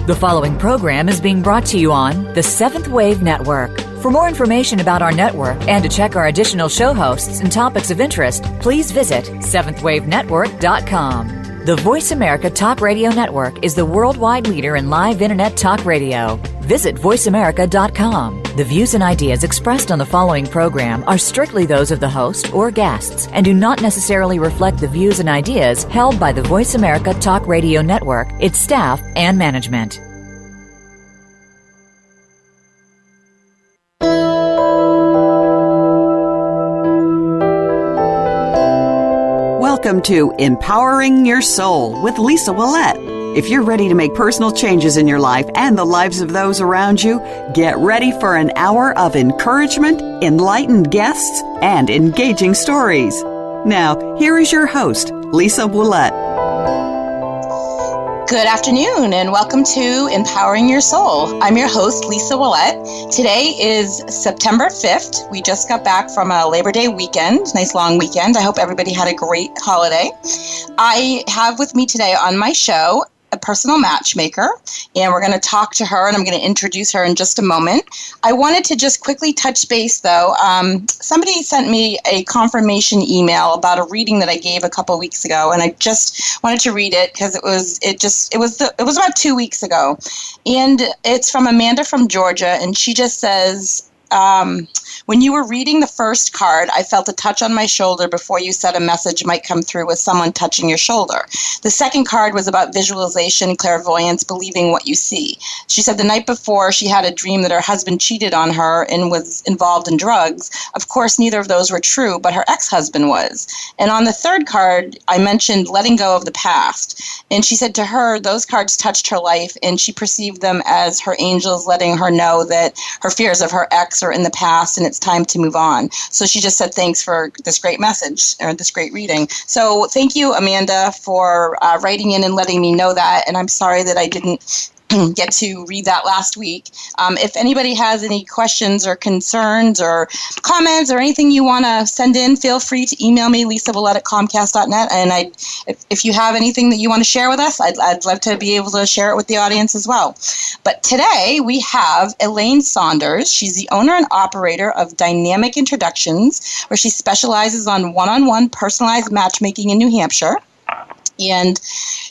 The following program is being brought to you on the Seventh Wave Network. For more information about our network and to check our additional show hosts and topics of interest, please visit seventhwavenetwork.com. The Voice America Talk Radio Network is the worldwide leader in live Internet talk radio. Visit voiceamerica.com. The views and ideas expressed on the following program are strictly those of the host or guests and do not necessarily reflect the views and ideas held by the Voice America Talk Radio Network, its staff, and management. Welcome to Empowering Your Soul with Lisa Ouellet. If you're ready to make personal changes in your life and the lives of those around you, get ready for an hour of encouragement, enlightened guests, and engaging stories. Now, here is your host, Lisa Ouellet. Good afternoon and welcome to Empowering Your Soul. I'm your host, Lisa Ouellet. Today is September 5th. We just got back from a Labor Day weekend, nice long weekend. I hope everybody had a great holiday. I have with me today on my show a personal matchmaker, and we're going to talk to her, and I'm going to introduce her in just a moment. I wanted to just quickly touch base, though. Somebody sent me a confirmation email about a reading that I gave a couple weeks ago, and I just wanted to read it because it was about 2 weeks ago, and it's from Amanda from Georgia, and she just says, when you were reading the first card, I felt a touch on my shoulder before you said a message might come through with someone touching your shoulder. The second card was about visualization, clairvoyance, believing what you see. She said the night before she had a dream that her husband cheated on her and was involved in drugs. Of course, neither of those were true, but her ex-husband was. And on the third card, I mentioned letting go of the past. And she said to her, those cards touched her life, and she perceived them as her angels letting her know that her fears of her ex are in the past and it's time to move on. So she just said thanks for this great message or this great reading. So thank you, Amanda, for writing in and letting me know that. And I'm sorry that I didn't get to read that last week. If anybody has any questions or concerns or comments or anything you want to send in, feel free to email me, lisawouellet@comcast.net. And if you have anything that you want to share with us, I'd love to be able to share it with the audience as well. But today we have Elaine Saunders. She's the owner and operator of Dynamic Introductions, where she specializes on one-on-one personalized matchmaking in New Hampshire. And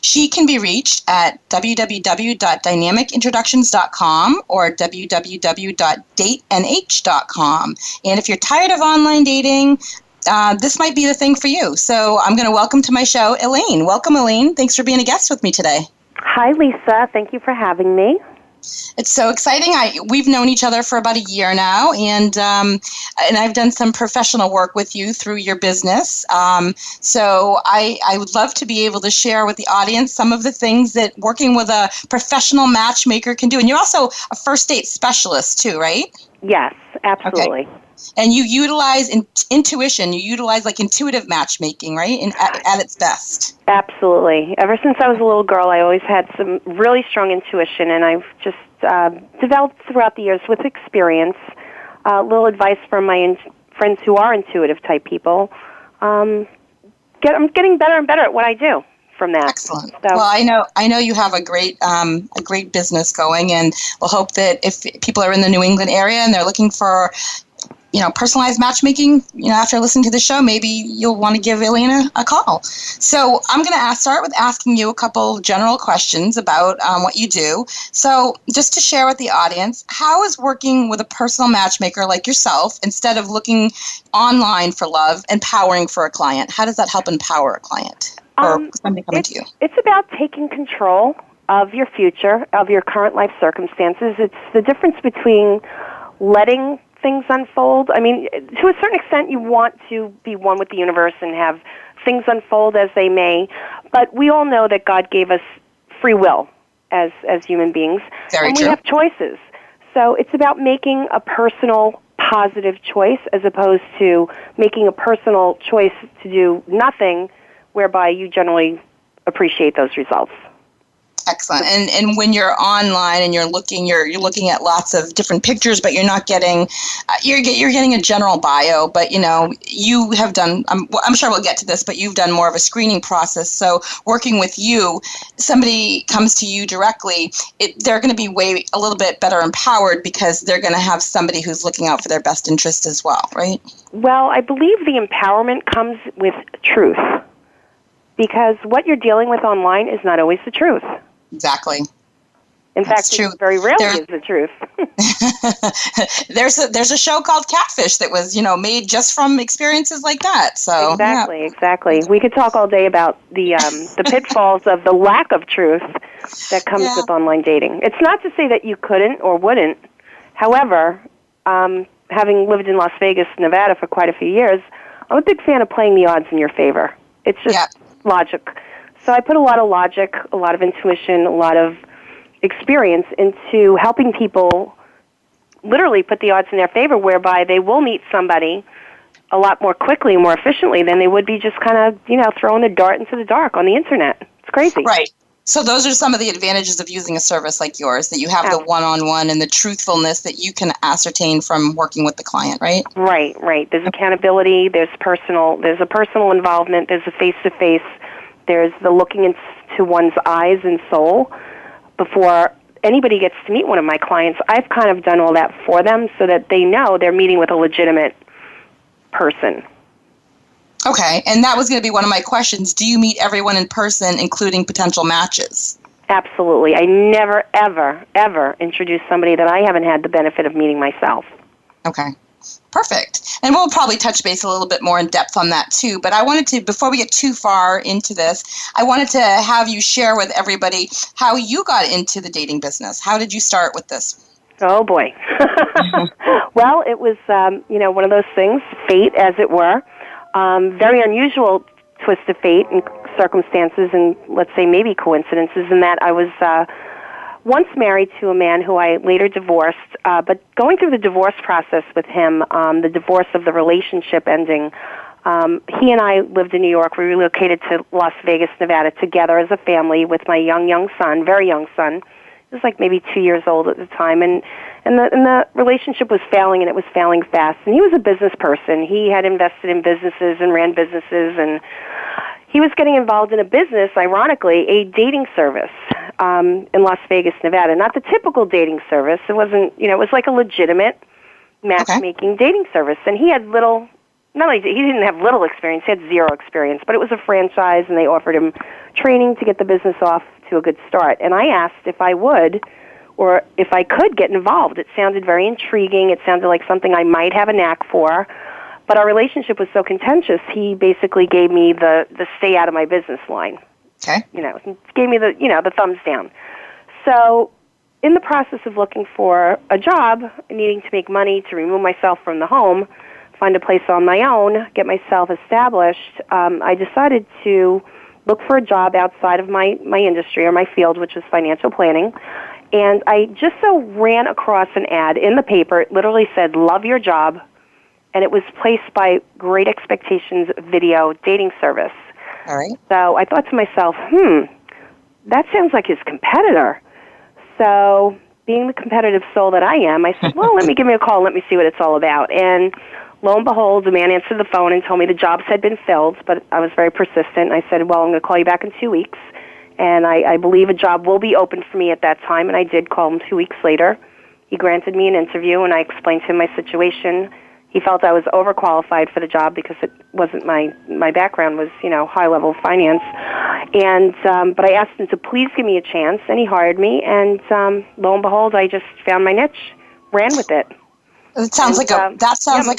she can be reached at www.dynamicintroductions.com or www.datenh.com. And if you're tired of online dating, this might be the thing for you. So I'm going to welcome to my show Elaine. Welcome, Elaine. Thanks for being a guest with me today. Hi, Lisa. Thank you for having me. It's so exciting. We've known each other for about a year now, and I've done some professional work with you through your business. So I would love to be able to share with the audience some of the things that working with a professional matchmaker can do. And you're also a first date specialist too, right? Yes, absolutely. Okay. And you utilize intuition. You utilize like intuitive matchmaking, right? At its best. Absolutely. Ever since I was a little girl, I always had some really strong intuition, and I've just developed throughout the years with experience. Little advice from my friends who are intuitive type people. I'm getting better and better at what I do from that. Excellent. So, well, I know you have a great business going, and we'll hope that if people are in the New England area and they're looking for personalized matchmaking, after listening to the show, maybe you'll want to give Elaine a call. So I'm going to start with asking you a couple general questions about what you do. So just to share with the audience, how is working with a personal matchmaker like yourself, instead of looking online for love, empowering for a client? How does that help empower a client or somebody coming to you? It's about taking control of your future, of your current life circumstances. It's the difference between letting things unfold. I mean, to a certain extent, you want to be one with the universe and have things unfold as they may, but we all know that God gave us free will as human beings. Very and true. We have choices. So it's about making a personal, positive choice as opposed to making a personal choice to do nothing, whereby you generally appreciate those results. Excellent. And when you're online and you're looking at lots of different pictures, but you're not getting you're getting a general bio. But you have done. I'm sure we'll get to this, but you've done more of a screening process. So working with you, somebody comes to you directly, they're going to be a little bit better empowered because they're going to have somebody who's looking out for their best interest as well, right? Well, I believe the empowerment comes with truth, because what you're dealing with online is not always the truth. Exactly. In fact, true. It very rarely is the truth. There's a show called Catfish that was, made just from experiences like that. So Exactly. We could talk all day about the pitfalls of the lack of truth that comes with online dating. It's not to say that you couldn't or wouldn't. However, having lived in Las Vegas, Nevada for quite a few years, I'm a big fan of playing the odds in your favor. It's just logic. So I put a lot of logic, a lot of intuition, a lot of experience into helping people literally put the odds in their favor, whereby they will meet somebody a lot more quickly and more efficiently than they would be just kind of, throwing a dart into the dark on the internet. It's crazy. Right. So those are some of the advantages of using a service like yours, that you have the one-on-one and the truthfulness that you can ascertain from working with the client, right? Right. There's accountability, there's a personal involvement, there's a face-to-face, there's the looking into one's eyes and soul before anybody gets to meet one of my clients. I've kind of done all that for them so that they know they're meeting with a legitimate person. Okay, and that was going to be one of my questions. Do you meet everyone in person, including potential matches? Absolutely. I never, ever, ever introduce somebody that I haven't had the benefit of meeting myself. Okay, perfect. And we'll probably touch base a little bit more in depth on that too. But I wanted to, before we get too far into this, I wanted to have you share with everybody how you got into the dating business. How did you start with this? Oh, boy. Well, it was, one of those things, fate, as it were. Very unusual twist of fate and circumstances, and let's say maybe coincidences, in that I was once married to a man who I later divorced, but going through the divorce process with him, the divorce of the relationship ending, he and I lived in New York. We relocated to Las Vegas, Nevada together as a family with my young son, very young son. He was like maybe 2 years old at the time, and the relationship was failing, and it was failing fast. And he was a business person. He had invested in businesses and ran businesses, and he was getting involved in a business, ironically, a dating service in Las Vegas, Nevada. Not the typical dating service. It wasn't, it was like a legitimate matchmaking dating service. And he had he didn't have little experience, he had zero experience, but it was a franchise, and they offered him training to get the business off to a good start. And I asked if I would, or if I could get involved. It sounded very intriguing. It sounded like something I might have a knack for. But our relationship was so contentious, he basically gave me the stay out of my business line. Okay. Gave me the thumbs down. So in the process of looking for a job, needing to make money to remove myself from the home, find a place on my own, get myself established, I decided to look for a job outside of my industry or my field, which was financial planning. And I just so ran across an ad in the paper. It literally said, "Love your job." And it was placed by Great Expectations Video Dating Service. All right. So I thought to myself, that sounds like his competitor. So being the competitive soul that I am, I said, well, give me a call and let me see what it's all about. And lo and behold, the man answered the phone and told me the jobs had been filled, but I was very persistent. I said, well, I'm going to call you back in 2 weeks. And I believe a job will be open for me at that time. And I did call him 2 weeks later. He granted me an interview, and I explained to him my situation. He felt I was overqualified for the job because it wasn't my background was, high-level finance. And but I asked him to please give me a chance, and he hired me. And lo and behold, I just found my niche, ran with it. It sounds like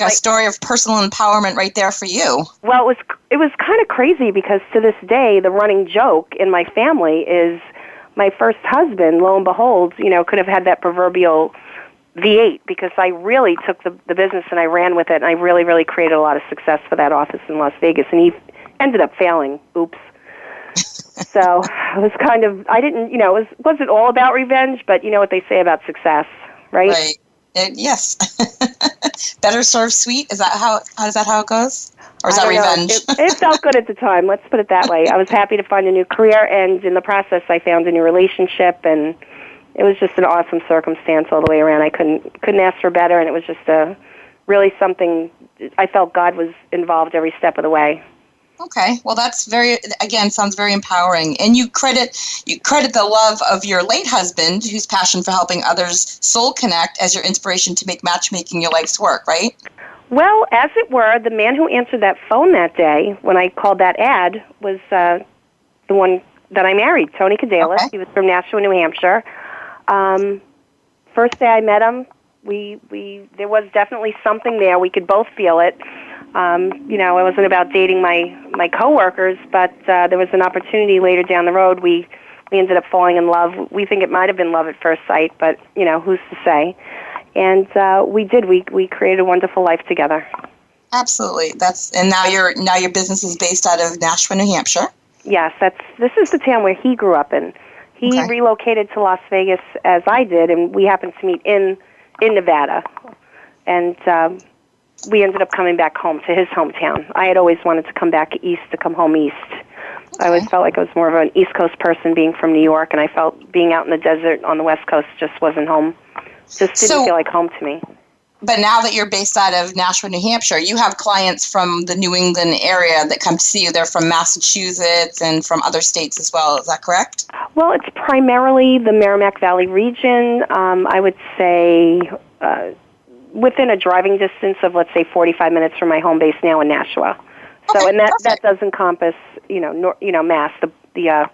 a story of personal empowerment right there for you. Well, it was kind of crazy because to this day, the running joke in my family is my first husband, lo and behold, could have had that proverbial V8 because I really took the business and I ran with it, and I really, really created a lot of success for that office in Las Vegas, and he ended up failing. Oops. So it was kind of, I didn't, it wasn't all about revenge, but you know what they say about success, right? Right. Yes. Better served sweet. Is that how it goes? Or is that revenge? It felt good at the time. Let's put it that way. I was happy to find a new career, and in the process, I found a new relationship, and it was just an awesome circumstance all the way around. I couldn't ask for better, and it was just really something. I felt God was involved every step of the way. Okay, well, that's sounds very empowering. And you credit the love of your late husband, whose passion for helping others soul connect, as your inspiration to make matchmaking your life's work, right? Well, as it were, the man who answered that phone that day when I called that ad was the one that I married, Tony Cadelas. Okay. He was from Nashua, New Hampshire. First day I met him, there was definitely something there. We could both feel it. It wasn't about dating my coworkers, but there was an opportunity later down the road. We ended up falling in love. We think it might have been love at first sight, but who's to say? And we did. We created a wonderful life together. Absolutely. And now your business is based out of Nashua, New Hampshire. Yes, this is the town where he grew up in. He relocated to Las Vegas as I did, and we happened to meet in Nevada. And we ended up coming back home to his hometown. I had always wanted to come back east, to come home east. I always felt like I was more of an East Coast person being from New York, and I felt being out in the desert on the West Coast just wasn't home. Just didn't feel like home to me. But now that you're based out of Nashua, New Hampshire, you have clients from the New England area that come to see you. They're from Massachusetts and from other states as well. Is that correct? Well, it's primarily the Merrimack Valley region. I would say within a driving distance of, let's say, 45 minutes from my home base now in Nashua. So, and that does encompass, Mass, the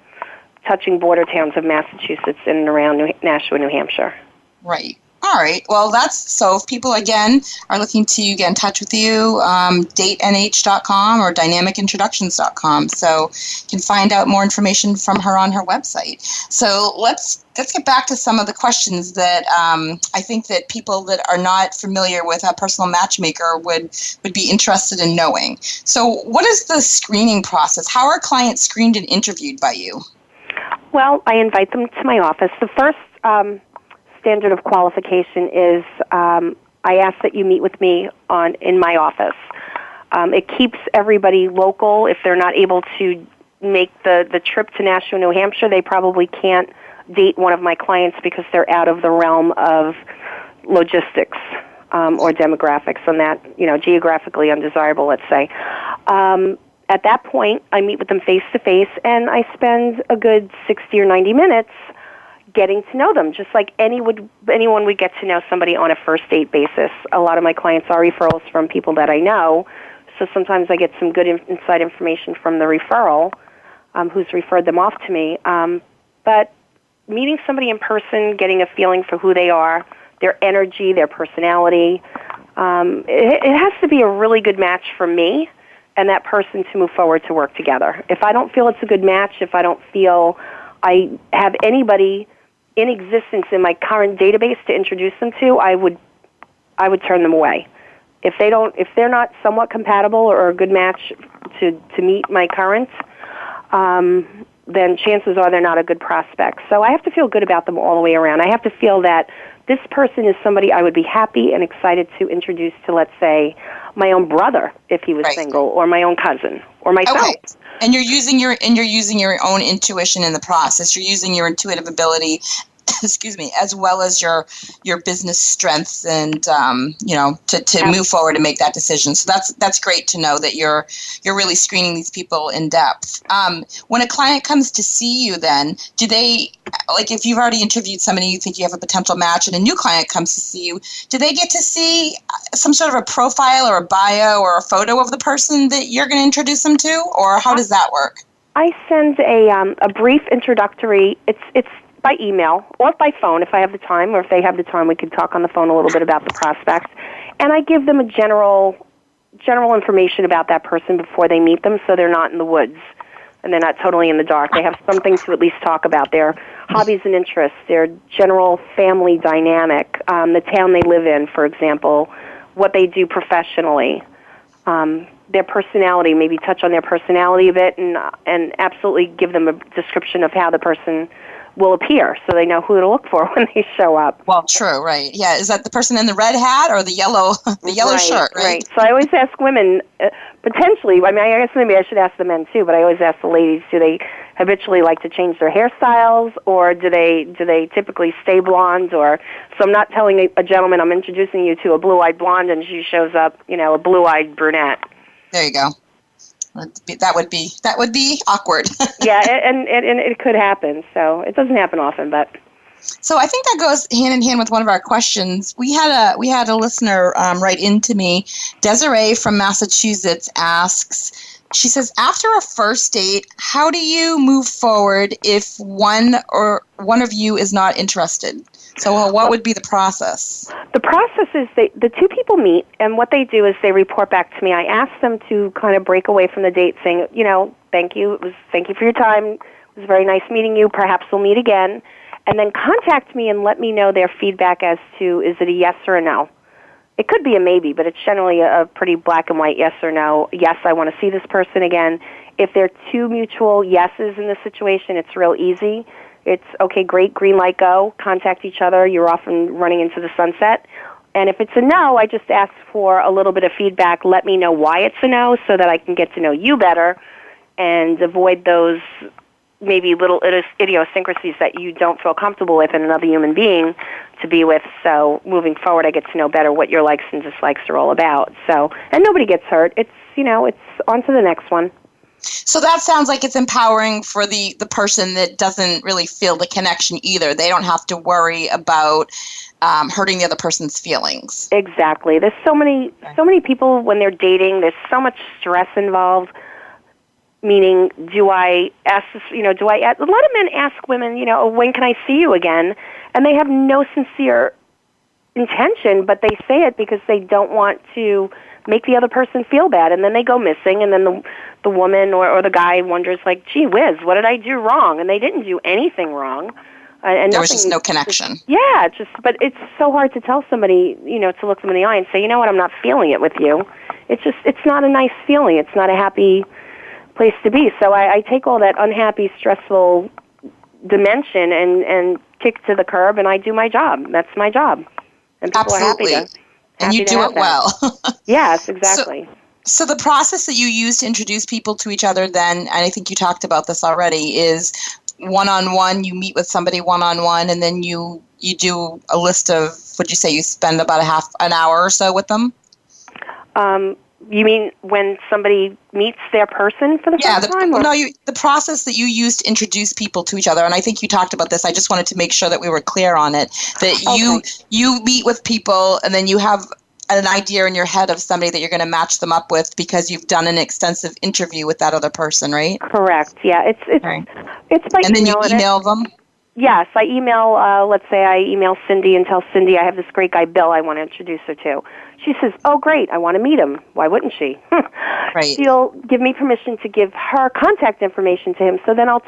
touching border towns of Massachusetts and around Nashua, New Hampshire. Right. All right. Well, so if people, again, are looking to get in touch with you, datenh.com or dynamicintroductions.com. So you can find out more information from her on her website. So let's get back to some of the questions that I think that people that are not familiar with a personal matchmaker would be interested in knowing. So what is the screening process? How are clients screened and interviewed by you? Well, I invite them to my office. The first standard of qualification is I ask that you meet with me in my office. It keeps everybody local. If they're not able to make the trip to Nashua, New Hampshire, they probably can't date one of my clients because they're out of the realm of logistics or demographics on that, geographically undesirable, let's say. At that point, I meet with them face-to-face, and I spend a good 60 or 90 minutes getting to know them, just like anyone would get to know somebody on a first date basis. A lot of my clients are referrals from people that I know, so sometimes I get some good inside information from the referral who's referred them off to me. But meeting somebody in person, getting a feeling for who they are, their energy, their personality, it has to be a really good match for me and that person to move forward to work together. If I don't feel it's a good match, if I don't feel I have anybody in existence in my current database to introduce them to, I would turn them away. If they're not somewhat compatible or a good match to meet my current, then chances are they're not a good prospect. So I have to feel good about them all the way around. I have to feel that this person is somebody I would be happy and excited to introduce to, let's say, my own brother if he was single, or my own cousin, or myself. Okay. And you're using your own intuition in the process. You're using your intuitive ability, excuse me, as well as your business strengths and to move forward and make that decision. So that's great to know that you're really screening these people in depth. When a client comes to see you, then do they, like, if you've already interviewed somebody you think you have a potential match and a new client comes to see you, do they get to see some sort of a profile or a bio or a photo of the person that you're going to introduce them to, or how does that work? I send a brief introductory. It's by email or by phone if I have the time, or if they have the time, we could talk on the phone a little bit about the prospect. And I give them a general information about that person before they meet them, so they're not in the woods and they're not totally in the dark. They have something to at least talk about, their hobbies and interests, their general family dynamic, the town they live in, for example, what they do professionally, their personality, maybe touch on their personality a bit, and absolutely give them a description of how the person will appear, so they know who to look for when they show up. Well, true, right. Yeah, is that the person in the red hat or the yellow shirt, right? Right. So I always ask women, potentially, I mean, I guess maybe I should ask the men too, but I always ask the ladies, do they habitually like to change their hairstyles, or do they typically stay blonde? Or so I'm not telling a gentleman I'm introducing you to a blue-eyed blonde and she shows up, a blue-eyed brunette. There you go. That would be awkward. Yeah, and it could happen. So it doesn't happen often, but. So I think that goes hand in hand with one of our questions. We had a listener write into me. Desiree from Massachusetts asks. She says, after a first date, how do you move forward if one of you is not interested? So what would be the process? The process is the two people meet, and what they do is they report back to me. I ask them to kind of break away from the date saying, thank you. Thank you for your time. It was very nice meeting you. Perhaps we'll meet again. And then contact me and let me know their feedback as to, is it a yes or a no? It could be a maybe, but it's generally a pretty black and white yes or no. Yes, I want to see this person again. If there are two mutual yeses in the situation, it's real easy. It's, okay, great, green light, go, contact each other, you're off and running into the sunset. And if it's a no, I just ask for a little bit of feedback. Let me know why it's a no so that I can get to know you better and avoid those maybe little idiosyncrasies that you don't feel comfortable with in another human being to be with. So moving forward, I get to know better what your likes and dislikes are all about. So, and nobody gets hurt. It's, it's on to the next one. So that sounds like it's empowering for the person that doesn't really feel the connection either. They don't have to worry about hurting the other person's feelings. Exactly. There's so many people when they're dating, there's so much stress involved. Meaning, do I ask, a lot of men ask women, when can I see you again? And they have no sincere intention, but they say it because they don't want to make the other person feel bad. And then they go missing, and then the woman or the guy wonders, like, gee whiz, what did I do wrong? And they didn't do anything wrong. And there was just no connection. But it's so hard to tell somebody, to look them in the eye and say, you know what, I'm not feeling it with you. It's not a nice feeling. It's not a happy place to be. So I take all that unhappy, stressful dimension and kick to the curb, and I do my job. That's my job. And people Absolutely. are happy to and you do it well. Yes, exactly. So the process that you use to introduce people to each other then, and I think you talked about this already, is one-on-one, you meet with somebody one-on-one, and then you do a list of, would you say you spend about an hour or so with them? You mean when somebody meets their person for the first time? The process that you use to introduce people to each other, and I think you talked about this. I just wanted to make sure that we were clear on it. That you meet with people, and then you have an idea in your head of somebody that you're going to match them up with because you've done an extensive interview with that other person, right? Correct. Yeah, it's like, and then you email them. Yes, I email. Let's say I email Cindy and tell Cindy I have this great guy Bill I want to introduce her to. She says, "Oh, great! I want to meet him. Why wouldn't she?" Right. She'll give me permission to give her contact information to him. So then I'll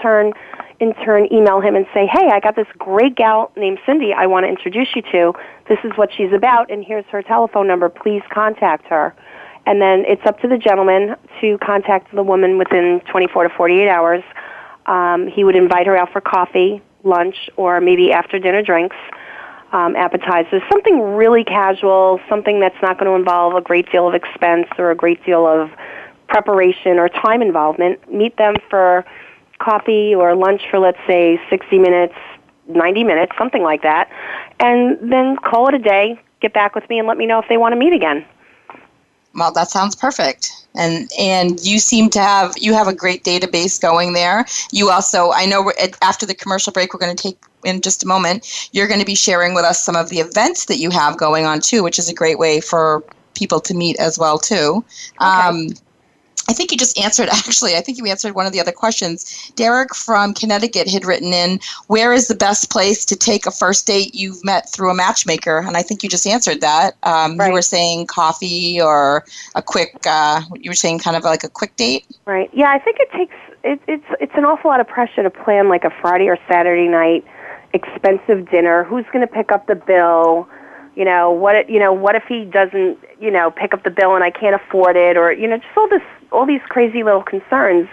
in turn, email him and say, "Hey, I got this great gal named Cindy I want to introduce you to. This is what she's about, and here's her telephone number. Please contact her." And then it's up to the gentleman to contact the woman within 24 to 48 hours. He would invite her out for coffee, lunch, or maybe after dinner drinks, appetizers, something really casual, something that's not going to involve a great deal of expense or a great deal of preparation or time involvement. Meet them for coffee or lunch for, let's say, 60 minutes, 90 minutes, something like that, and then call it a day, get back with me, and let me know if they want to meet again. Well, that sounds perfect. And you seem to have a great database going there. You also, I know after the commercial break we're going to take in just a moment, you're going to be sharing with us some of the events that you have going on too, which is a great way for people to meet as well too. Okay. I think you just answered, actually, I think you answered one of the other questions. Derek from Connecticut had written in, where is the best place to take a first date you've met through a matchmaker? And I think you just answered that. Right. You were saying coffee or a quick, you were saying kind of like a quick date? Right. Yeah, I think it takes, it's an awful lot of pressure to plan like a Friday or Saturday night expensive dinner. Who's going to pick up the bill? What if he doesn't, pick up the bill and I can't afford it, or, just all these crazy little concerns.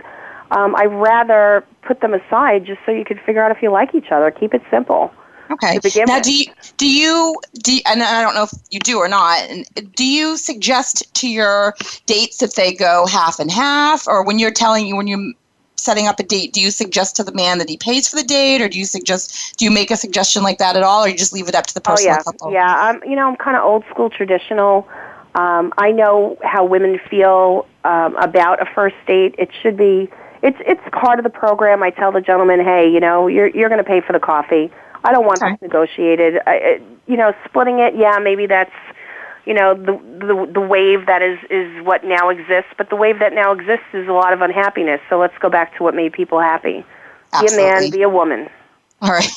I'd rather put them aside just so you could figure out if you like each other. Keep it simple. Okay. To begin Now, with. do you, and I don't know if you do or not, do you suggest to your dates if they go half and half, or when you're setting up a date, do you suggest to the man that he pays for the date, or do you make a suggestion like that at all, or you just leave it up to the person? Yeah. I'm kind of old school traditional. I know how women feel about a first date. It should be, it's part of the program. I tell the gentleman, hey, you're going to pay for the coffee. I don't want this negotiated. Splitting it, maybe that's, the wave that is what now exists. But the wave that now exists is a lot of unhappiness. So let's go back to what made people happy. Absolutely. Be a man, be a woman. All right.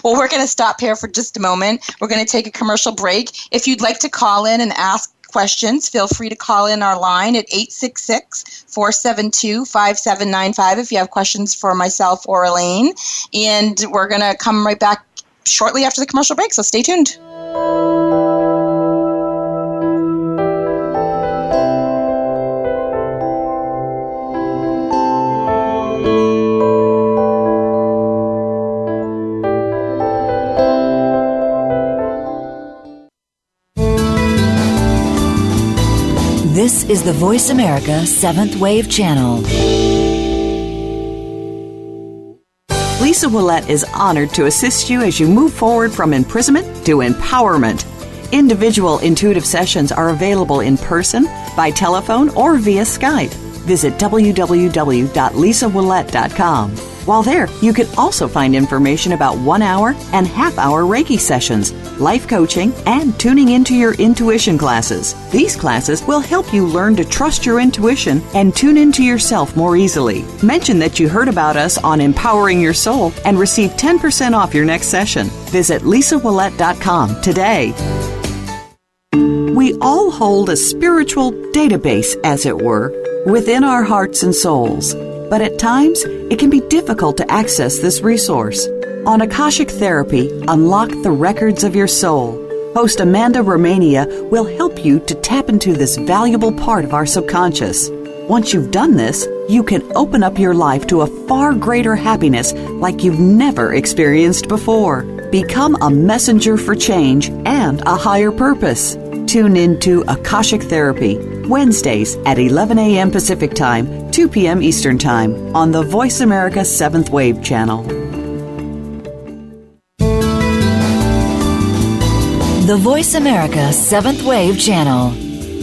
Well, we're going to stop here for just a moment. We're going to take a commercial break. If you'd like to call in and ask questions, feel free to call in our line at 866-472-5795 if you have questions for myself or Elaine. And we're going to come right back shortly after the commercial break, so stay tuned. This is the Voice America 7th Wave Channel. Lisa Ouellet is honored to assist you as you move forward from imprisonment to empowerment. Individual intuitive sessions are available in person, by telephone, or via Skype. Visit www.lisawillette.com. While there, you can also find information about 1-hour and half-hour Reiki sessions, life coaching, and tuning into your intuition classes. These classes will help you learn to trust your intuition and tune into yourself more easily. Mention that you heard about us on Empowering Your Soul and receive 10% off your next session. Visit lisawillette.com today. We all hold a spiritual database, as it were, within our hearts and souls. But at times, it can be difficult to access this resource. On Akashic Therapy, Unlock the Records of Your Soul, host Amanda Romania will help you to tap into this valuable part of our subconscious. Once you've done this, you can open up your life to a far greater happiness like you've never experienced before. Become a messenger for change and a higher purpose. Tune into Akashic Therapy, Wednesdays at 11 a.m. Pacific Time, 2 p.m. Eastern Time on the Voice America 7th Wave Channel. The Voice America 7th Wave Channel.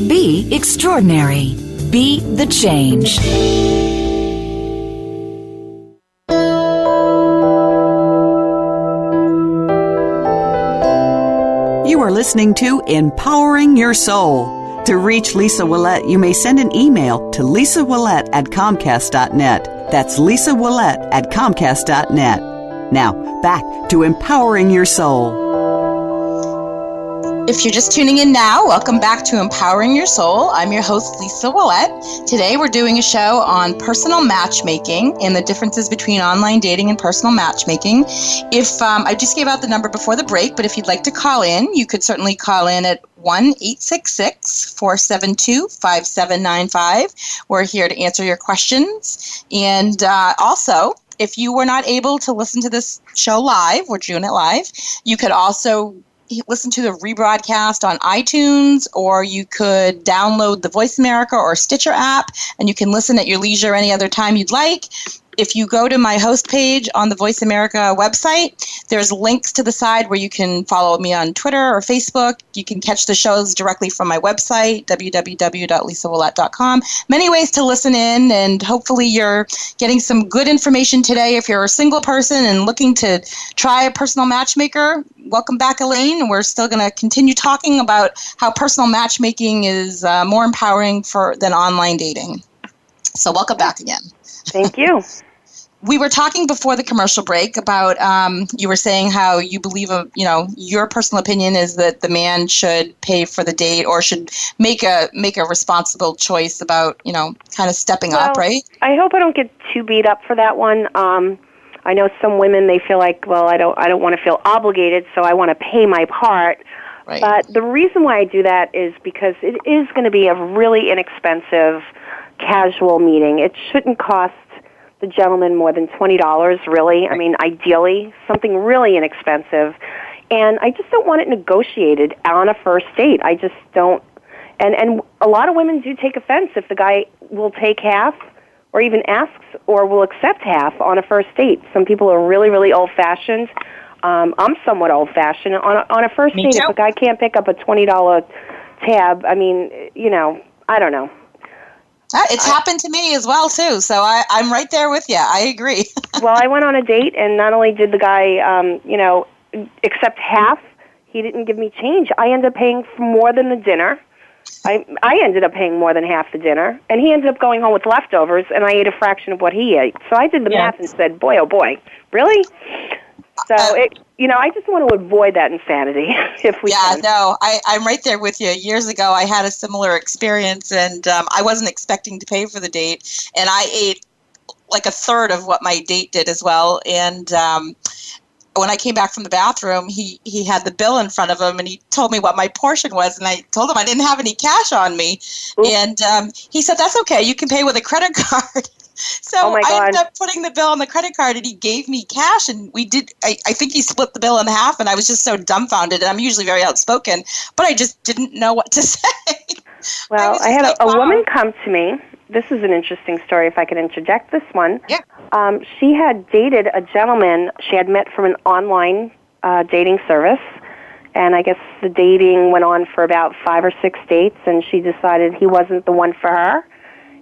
Be extraordinary. Be the change. You are listening to Empowering Your Soul. To reach Lisa Ouellet, you may send an email to lisawillette@comcast.net. That's lisawillette@comcast.net. Now, back to Empowering Your Soul. If you're just tuning in now, welcome back to Empowering Your Soul. I'm your host, Lisa Ouellet. Today we're doing a show on personal matchmaking and the differences between online dating and personal matchmaking. If I just gave out the number before the break, but if you'd like to call in, you could certainly call in at 1-866-472-5795. We're here to answer your questions. And also, if you were not able to listen to this show live, we're doing it live, you could also listen to the rebroadcast on iTunes, or you could download the Voice America or Stitcher app, and you can listen at your leisure any other time you'd like. If you go to my host page on the Voice America website, there's links to the side where you can follow me on Twitter or Facebook. You can catch the shows directly from my website, www.lisawillette.com. Many ways to listen in, and hopefully you're getting some good information today. If you're a single person and looking to try a personal matchmaker, welcome back, Elaine. We're still going to continue talking about how personal matchmaking is more empowering than online dating. So welcome back again. Thank you. We were talking before the commercial break about, you were saying how you believe, your personal opinion is that the man should pay for the date or should make a responsible choice about, kind of stepping up, right? I hope I don't get too beat up for that one. I know some women, they feel like, well, I don't want to feel obligated, so I want to pay my part. Right. But the reason why I do that is because it is going to be a really inexpensive casual meeting. It shouldn't cost the gentleman more than $20, really. I mean, ideally, something really inexpensive. And I just don't want it negotiated on a first date. I just don't. And a lot of women do take offense if the guy will take half or even asks or will accept half on a first date. Some people are really, really old-fashioned. I'm somewhat old-fashioned. On a first date, if a guy can't pick up a $20 tab, I mean, I don't know. It's happened to me as well, too, so I'm right there with you. I agree. Well, I went on a date, and not only did the guy, accept half, he didn't give me change. I ended up paying for more than the dinner. I ended up paying more than half the dinner, and he ended up going home with leftovers, and I ate a fraction of what he ate. So I did the math and said, boy, oh boy, really? So, I just want to avoid that insanity if we can. No, I'm right there with you. Years ago, I had a similar experience, and I wasn't expecting to pay for the date, and I ate like a third of what my date did as well, and when I came back from the bathroom, he had the bill in front of him, and he told me what my portion was, and I told him I didn't have any cash on me. Oops. And he said, that's okay, you can pay with a credit card. So I ended up putting the bill on the credit card, and he gave me cash, and we did, I think he split the bill in half, and I was just so dumbfounded, and I'm usually very outspoken, but I just didn't know what to say. Well, I had a woman come to me. This is an interesting story, if I could interject this one. Yeah. She had dated a gentleman she had met from an online dating service, and I guess the dating went on for about 5 or 6 dates, and she decided he wasn't the one for her.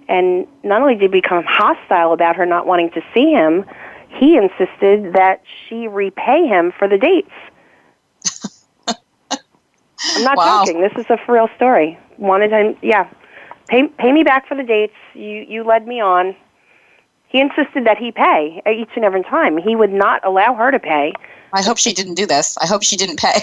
And not only did he become hostile about her not wanting to see him, he insisted that she repay him for the dates. I'm not joking. This is a for real story. Wanted him, pay me back for the dates. You led me on. He insisted that he pay each and every time. He would not allow her to pay. I hope she didn't do this. I hope she didn't pay.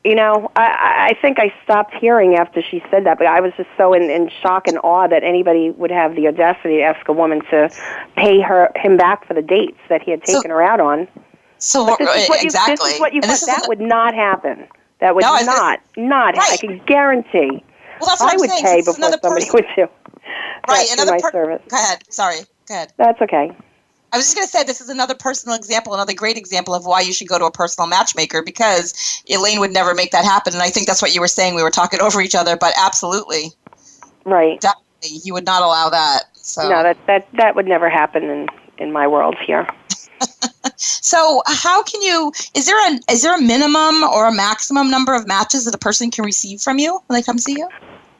I think I stopped hearing after she said that, but I was just so in shock and awe that anybody would have the audacity to ask a woman to pay him back for the dates that he had taken her out on. So exactly. This is what you thought. That would not happen. That would not happen. I can guarantee. Well, that's what I would pay before somebody would do. Right, another service. Go ahead. Sorry. Go ahead. That's okay. I was just going to say this is another personal example, another great example of why you should go to a personal matchmaker, because Elaine would never make that happen. And I think that's what you were saying. We were talking over each other, but absolutely. Right. Definitely. You would not allow that. So. No, that would never happen in my world here. So how can you, is there a minimum or a maximum number of matches that a person can receive from you when they come see you?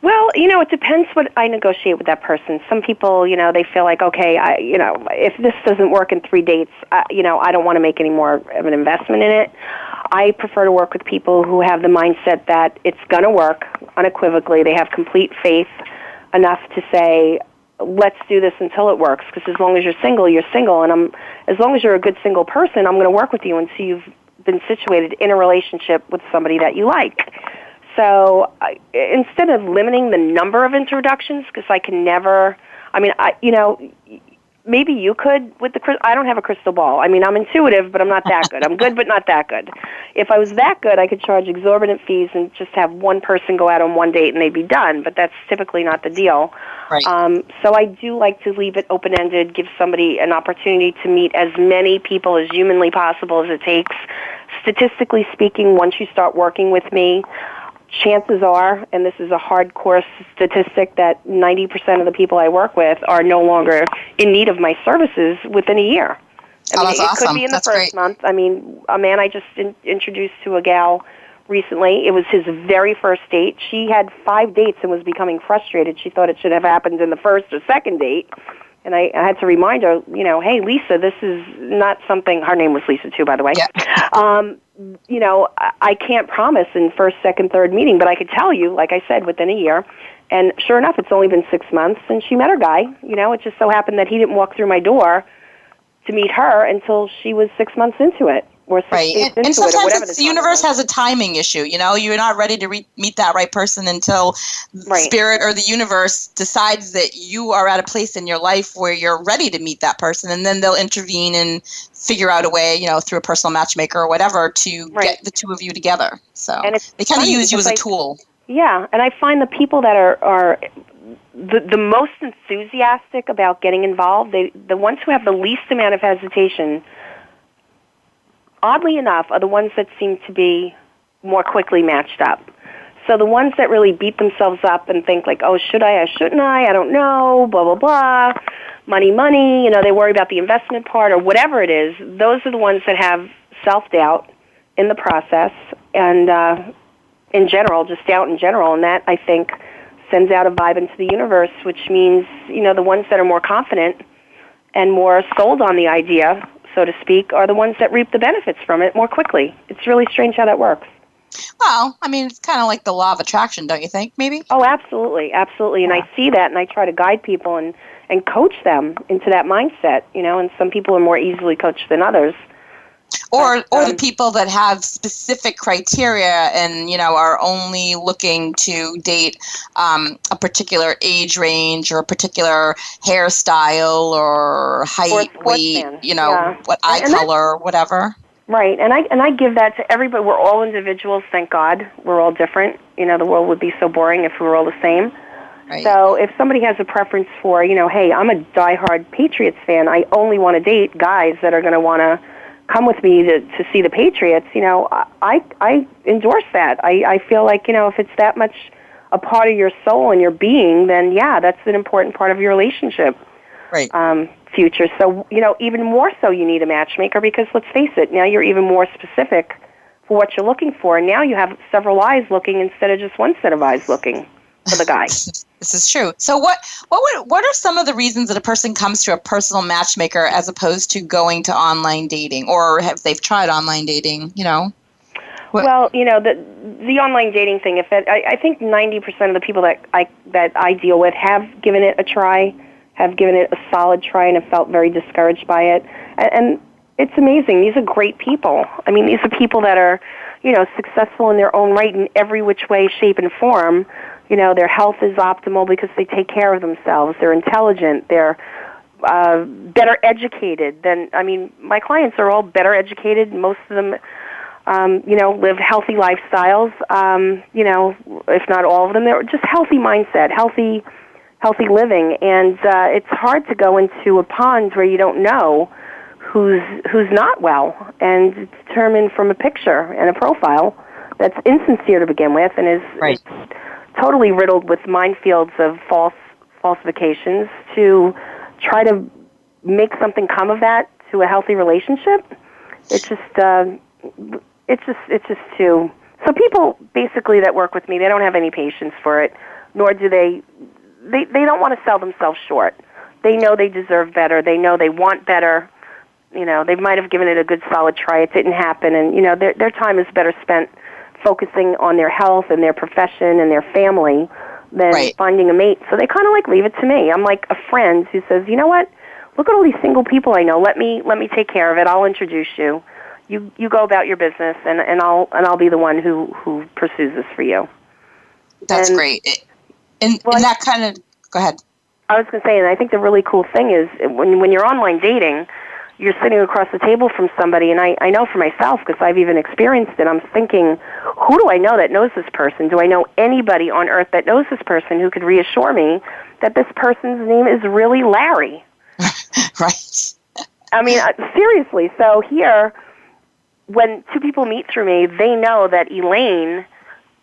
Well, it depends what I negotiate with that person. Some people, they feel like, okay, if this doesn't work in 3 dates, I don't want to make any more of an investment in it. I prefer to work with people who have the mindset that it's going to work unequivocally. They have complete faith enough to say, let's do this until it works, because as long as you're single, you're single, and as long as you're a good single person, I'm going to work with you until you've been situated in a relationship with somebody that you like. So instead of limiting the number of introductions, because I can never, maybe you could with I don't have a crystal ball. I mean, I'm intuitive, but I'm not that good. I'm good, but not that good. If I was that good, I could charge exorbitant fees and just have one person go out on one date and they'd be done, but that's typically not the deal. Right. So I do like to leave it open-ended, give somebody an opportunity to meet as many people as humanly possible as it takes. Statistically speaking, once you start working with me, chances are, and this is a hardcore statistic, that 90% of the people I work with are no longer in need of my services within a year. That's awesome. It could be in the That's first great. month. I mean, a man I just introduced to a gal recently, it was his very first date. She had 5 dates and was becoming frustrated. She thought it should have happened in the first or second date. And I had to remind her, hey, Lisa, this is not something, her name was Lisa too, by the way. Yeah. I can't promise in first, second, third meeting, but I could tell you, like I said, within a year. And sure enough, it's only been 6 months, and she met her guy. It just so happened that he didn't walk through my door to meet her until she was 6 months into it. Or 6 right. days And into it, or sometimes whatever the universe has a timing issue. You're not ready to meet that right person until Spirit or the universe decides that you are at a place in your life where you're ready to meet that person, and then they'll intervene and figure out a way, through a personal matchmaker or whatever, to get the two of you together. So they kind of use you as a tool. Yeah, and I find the people that are the most enthusiastic about getting involved, the ones who have the least amount of hesitation, oddly enough, are the ones that seem to be more quickly matched up. So the ones that really beat themselves up and think like, oh, should I or shouldn't I don't know, blah, blah, blah, money, they worry about the investment part or whatever it is, those are the ones that have self-doubt in the process and in general, just doubt in general, and that, I think, sends out a vibe into the universe, which means, the ones that are more confident and more sold on the idea, so to speak, are the ones that reap the benefits from it more quickly. It's really strange how that works. Well, I mean, it's kind of like the law of attraction, don't you think, maybe? Oh, absolutely, absolutely. And I see that, and I try to guide people and coach them into that mindset, and some people are more easily coached than others. Or the people that have specific criteria and, are only looking to date a particular age range or a particular hairstyle or height, weight, what eye color, whatever. Right, and I give that to everybody. We're all individuals, thank God. We're all different. The world would be so boring if we were all the same. Right. So if somebody has a preference for, hey, I'm a diehard Patriots fan. I only want to date guys that are going to want to come with me to see the Patriots. I endorse that. I feel like, if it's that much a part of your soul and your being, then, yeah, that's an important part of your relationship. Right. Future. So, even more so you need a matchmaker because, let's face it, now you're even more specific for what you're looking for. And now you have several eyes looking instead of just one set of eyes looking for the guy. This is true. So what are some of the reasons that a person comes to a personal matchmaker as opposed to going to online dating, or have they've tried online dating, Well, the online dating thing, I think 90% of the people that I deal with have given it a try, have given it a solid try, and have felt very discouraged by it. And it's amazing. These are great people. I mean, these are people that are, successful in their own right in every which way, shape, and form. Their health is optimal because they take care of themselves. They're intelligent. They're better educated than, my clients are all better educated. Most of them, live healthy lifestyles, if not all of them. They're just healthy mindset, healthy living. And it's hard to go into a pond where you don't know who's not well, and determine from a picture and a profile that's insincere to begin with and is totally riddled with minefields of falsifications to try to make something come of that to a healthy relationship. It's just too. So people basically that work with me, they don't have any patience for it, nor do they don't want to sell themselves short. They know they deserve better. They know they want better. They might have given it a good solid try. It didn't happen, and their time is better spent focusing on their health and their profession and their family than finding a mate. So they kind of leave it to me. I'm like a friend who says, you know what? Look at all these single people I know. Let me take care of it. I'll introduce you. You go about your business, and I'll be the one who pursues this for you. That's great. And that kind of go ahead. I was going to say, and I think the really cool thing is when you're online dating, you're sitting across the table from somebody, and I know for myself, because I've even experienced it, I'm thinking, who do I know that knows this person? Do I know anybody on earth that knows this person who could reassure me that this person's name is really Larry? Right. Seriously. So here, when two people meet through me, they know that Elaine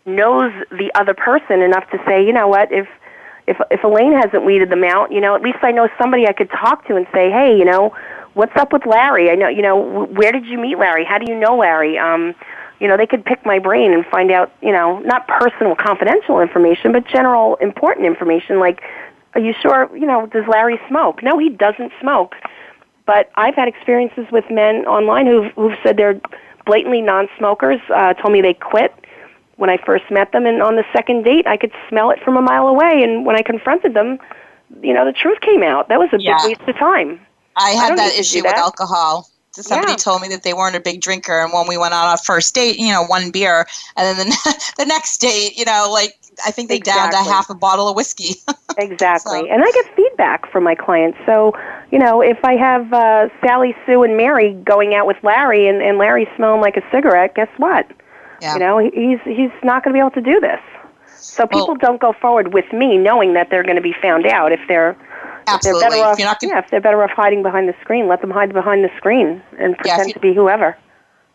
knows the other person enough to say, you know what, if Elaine hasn't weeded them out, at least I know somebody I could talk to and say, hey, what's up with Larry? I know, where did you meet Larry? How do you know Larry? They could pick my brain and find out, not personal confidential information, but general important information like, are you sure, does Larry smoke? No, he doesn't smoke. But I've had experiences with men online who've said they're blatantly non-smokers, told me they quit when I first met them, and on the second date, I could smell it from a mile away, and when I confronted them, the truth came out. That was a big waste of time. I had that issue with alcohol. Somebody told me that they weren't a big drinker, and when we went on our first date, one beer, and then the next date, I think they downed a half a bottle of whiskey. Exactly. So. And I get feedback from my clients. So, if I have Sally, Sue, and Mary going out with Larry, and Larry's smelling like a cigarette, guess what? Yeah. He's not going to be able to do this. So people don't go forward with me knowing that they're going to be found out. If they're Absolutely. If they're better off hiding behind the screen, let them hide behind the screen and pretend to be whoever.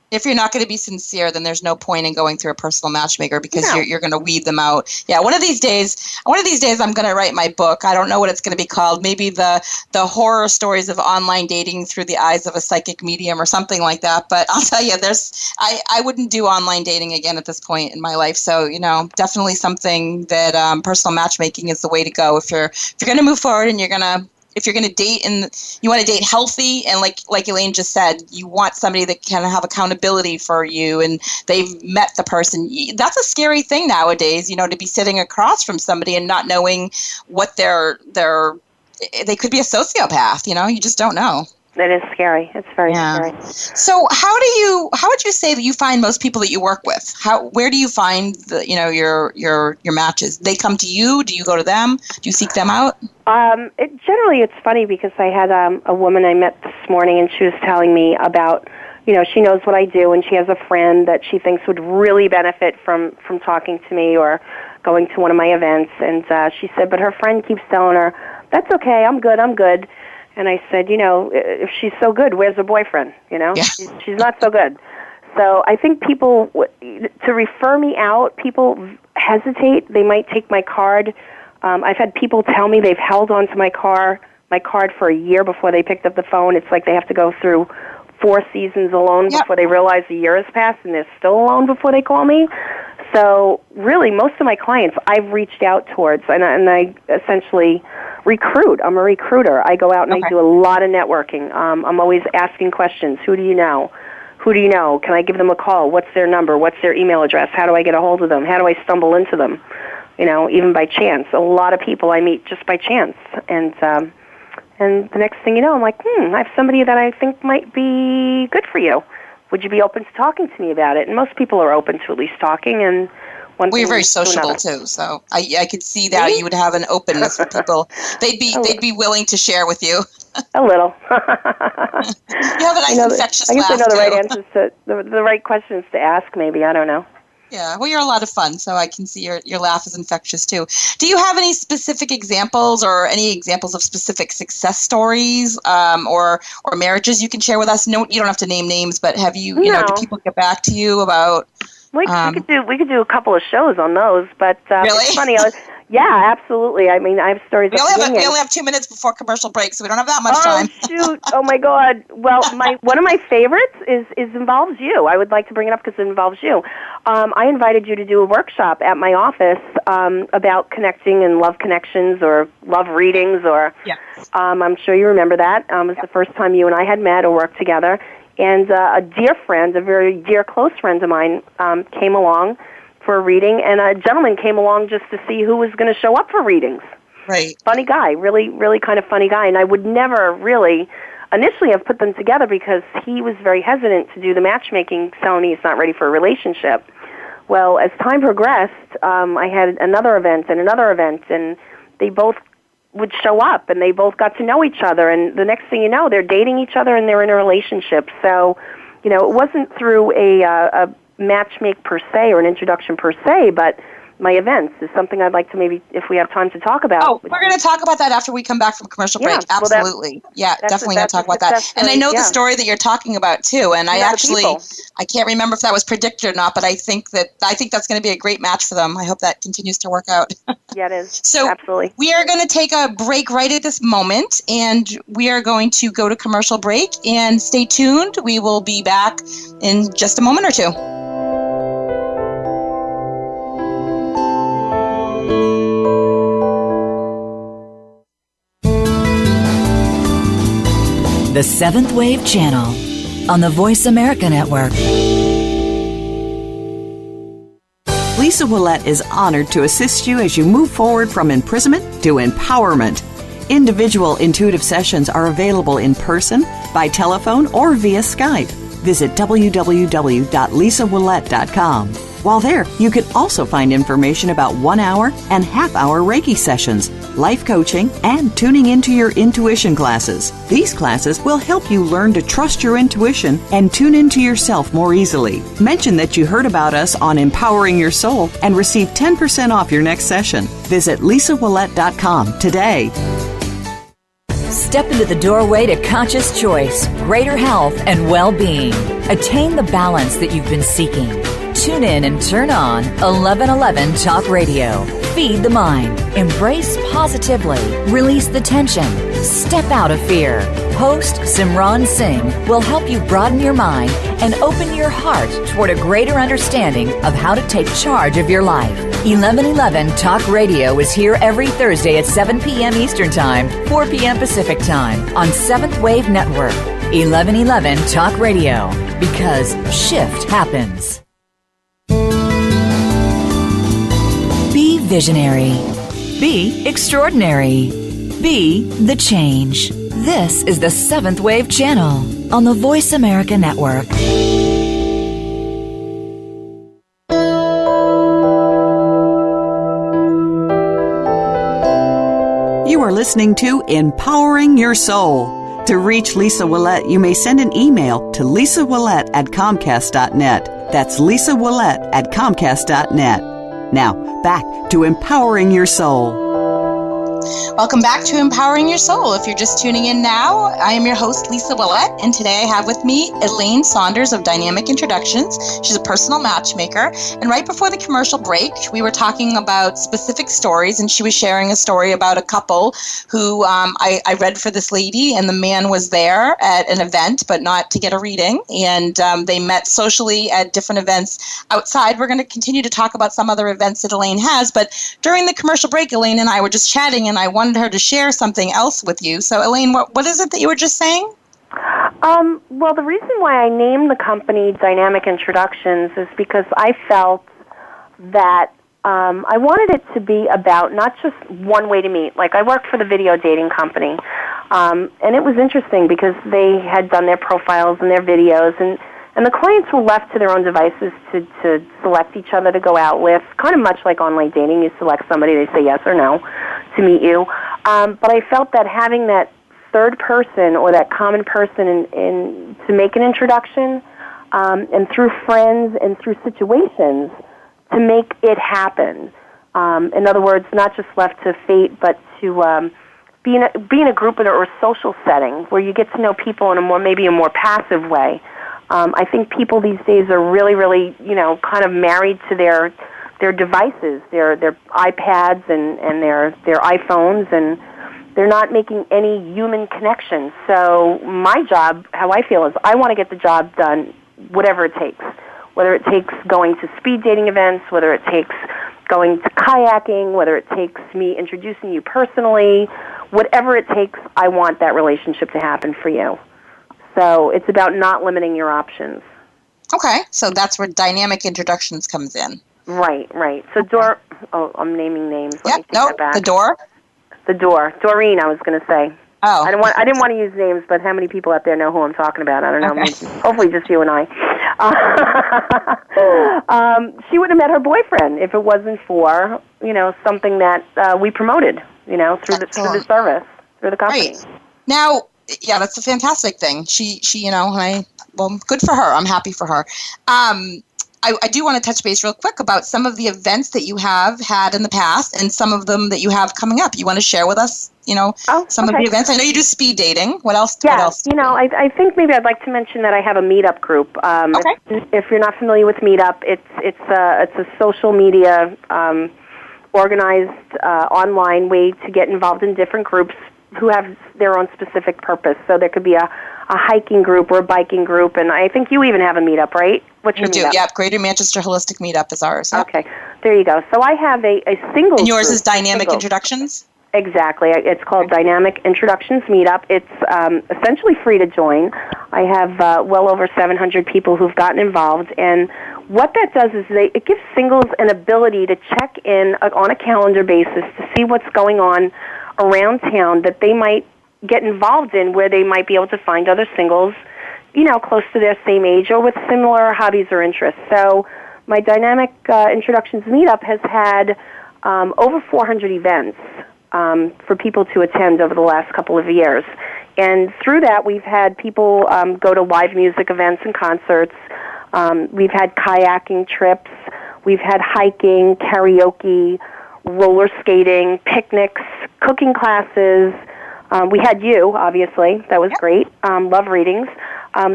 If you're not going to be sincere, then there's no point in going through a personal matchmaker because you're going to weed them out. Yeah, one of these days I'm going to write my book. I don't know what it's going to be called. Maybe the horror stories of online dating through the eyes of a psychic medium or something like that. But I'll tell you, I wouldn't do online dating again at this point in my life. So, definitely something that personal matchmaking is the way to go. If you're going to move forward and if you're going to date and you want to date healthy, and like Elaine just said, you want somebody that can have accountability for you and they've met the person. That's a scary thing nowadays, to be sitting across from somebody and not knowing what they could be a sociopath, you just don't know. It is scary. It's very scary. So how would you say that you find most people that you work with? Where do you find your matches? They come to you? Do you go to them? Do you seek them out? Generally, it's funny because I had a woman I met this morning, and she was telling me about, she knows what I do, and she has a friend that she thinks would really benefit from talking to me or going to one of my events. And she said, but her friend keeps telling her, that's okay, I'm good. And I said, if she's so good, where's her boyfriend? Yeah. She's not so good. So I think people, to refer me out, people hesitate. They might take my card. I've had people tell me they've held onto my card for a year before they picked up the phone. It's like they have to go through 4 seasons alone before they realize a year has passed, and they're still alone before they call me. So really, most of my clients I've reached out towards, and I essentially recruit. I'm a recruiter. I go out and I do a lot of networking. I'm always asking questions. Who do you know? Who do you know? Can I give them a call? What's their number? What's their email address? How do I get a hold of them? How do I stumble into them? Even by chance. A lot of people I meet just by chance. And the next thing you know, I'm like, I have somebody that I think might be good for you. Would you be open to talking to me about it? And most people are open to at least talking. And we're very sociable too, so I could see that you would have an openness with people. They'd be willing to share with you. A little. You have a nice infectious laugh. I guess I know the right answers to the right questions to ask. Maybe, I don't know. Yeah, well, you're a lot of fun, so I can see your laugh is infectious too. Do you have any specific examples or any examples of specific success stories or marriages you can share with us? No, you don't have to name names, but have you? Do people get back to you about? We could do a couple of shows on those, but really? It's funny. Yeah, absolutely. I mean, I have stories. We only have 2 minutes before commercial break, so we don't have that much time. Oh, shoot. Oh, my God. Well, one of my favorites is involves you. I would like to bring it up because it involves you. I invited you to do a workshop at my office about connecting and love connections or love readings. I'm sure you remember that. It was the first time you and I had met or worked together. And a dear friend, a very dear close friend of mine, came along for a reading, and a gentleman came along just to see who was going to show up for readings. Right. Funny guy, really, really kind of funny guy. And I would never really initially have put them together because he was very hesitant to do the matchmaking, telling me he's not ready for a relationship. Well, as time progressed, I had another event, and they both would show up, and they both got to know each other. And the next thing you know, they're dating each other, and they're in a relationship. So, it wasn't through a matchmake per se or an introduction per se, but my events is something I'd like to maybe, if we have time to talk about. Oh, we're going to talk about that after we come back from commercial break. Absolutely. Definitely going to talk about that. And I know the story that you're talking about too. And I can't remember if that was predicted or not, but I think that's going to be a great match for them. I hope that continues to work out. Yeah, it is. So absolutely. We are going to take a break right at this moment, and we are going to go to commercial break, and stay tuned. We will be back in just a moment or two. The Seventh Wave Channel on the Voice America Network. Lisa Ouellet is honored to assist you as you move forward from imprisonment to empowerment. Individual intuitive sessions are available in person, by telephone, or via Skype. Visit www.lisaouellet.com. While there, you can also find information about 1 hour and half-hour Reiki sessions, life coaching, and tuning into your intuition classes. These classes will help you learn to trust your intuition and tune into yourself more easily. Mention that you heard about us on Empowering Your Soul and receive 10% off your next session. Visit LisaOuellet.com today. Step into the doorway to conscious choice, greater health, and well-being. Attain the balance that you've been seeking. Tune in and turn on 1111 Talk Radio. Feed the mind. Embrace positively. Release the tension. Step out of fear. Host Simran Singh will help you broaden your mind and open your heart toward a greater understanding of how to take charge of your life. 1111 Talk Radio is here every Thursday at 7 p.m. Eastern Time, 4 p.m. Pacific Time on 7th Wave Network. 1111 Talk Radio, because shift happens. Be visionary. Be extraordinary. Be the change. This is the 7th Wave Channel on the Voice America Network. You are listening to Empowering Your Soul. To reach Lisa Ouellet, you may send an email to lisawillette@comcast.net. That's lisawillette@comcast.net. Now, back to Empowering Your Soul. Welcome back to Empowering Your Soul. If you're just tuning in now, I am your host, Lisa Ouellet, and today I have with me Elaine Saunders of Dynamic Introductions. She's a personal matchmaker, and right before the commercial break, we were talking about specific stories, and she was sharing a story about a couple who I read for this lady, and the man was there at an event, but not to get a reading, and they met socially at different events outside. We're going to continue to talk about some other events that Elaine has, but during the commercial break, Elaine and I were just chatting, and I wanted her to share something else with you. So, Elaine, what is it that you were just saying? Well, the reason why I named the company Dynamic Introductions is because I felt that I wanted it to be about not just one way to meet. Like, I worked for the video dating company, and it was interesting because they had done their profiles and their videos, and the clients were left to their own devices to select each other to go out with, kind of much like online dating. You select somebody, they say yes or no to meet you. But I felt that having that third person or that common person in to make an introduction, and through friends and through situations to make it happen. In other words, not just left to fate, but to be in a group or a social setting where you get to know people in maybe a more passive way. I think people these days are really, really, kind of married to their devices, their iPads and their iPhones, and they're not making any human connection. So my job, how I feel, is I want to get the job done, whatever it takes. Whether it takes going to speed dating events, whether it takes going to kayaking, whether it takes me introducing you personally, whatever it takes, I want that relationship to happen for you. So it's about not limiting your options. Okay, so that's where Dynamic Introductions comes in. Right. So I'm naming names. Yeah, the door. The door. Doreen, I was going to say. Oh. I didn't want to use names, but how many people out there know who I'm talking about? I don't know. Okay. Hopefully just you and I. She would have met her boyfriend if it wasn't for, something that we promoted, through the service, through the company. Right. Now, yeah, that's a fantastic thing. She, good for her. I'm happy for her. I do want to touch base real quick about some of the events that you have had in the past and some of them that you have coming up. You want to share with us, some of the events? I know you do speed dating. What else? Yeah, what else? I think maybe I'd like to mention that I have a meetup group. Okay. If you're not familiar with Meetup, it's a social media organized online way to get involved in different groups who have their own specific purpose. So there could be a hiking group or a biking group, and I think you even have a meetup, right? What's your meetup? Yep. Greater Manchester Holistic Meetup is ours. Yep. Okay, there you go. So I have a single. And yours group, is Dynamic Introductions? Exactly. It's called Dynamic Introductions Meetup. It's essentially free to join. I have well over 700 people who've gotten involved, and what that does is it gives singles an ability to check in on a calendar basis to see what's going on around town that they might get involved in, where they might be able to find other singles, close to their same age or with similar hobbies or interests. So my Dynamic Introductions Meetup has had over 400 events for people to attend over the last couple of years. And through that, we've had people go to live music events and concerts. We've had kayaking trips. We've had hiking, karaoke, roller skating, picnics, cooking classes. We had you, obviously. That was great. Love readings.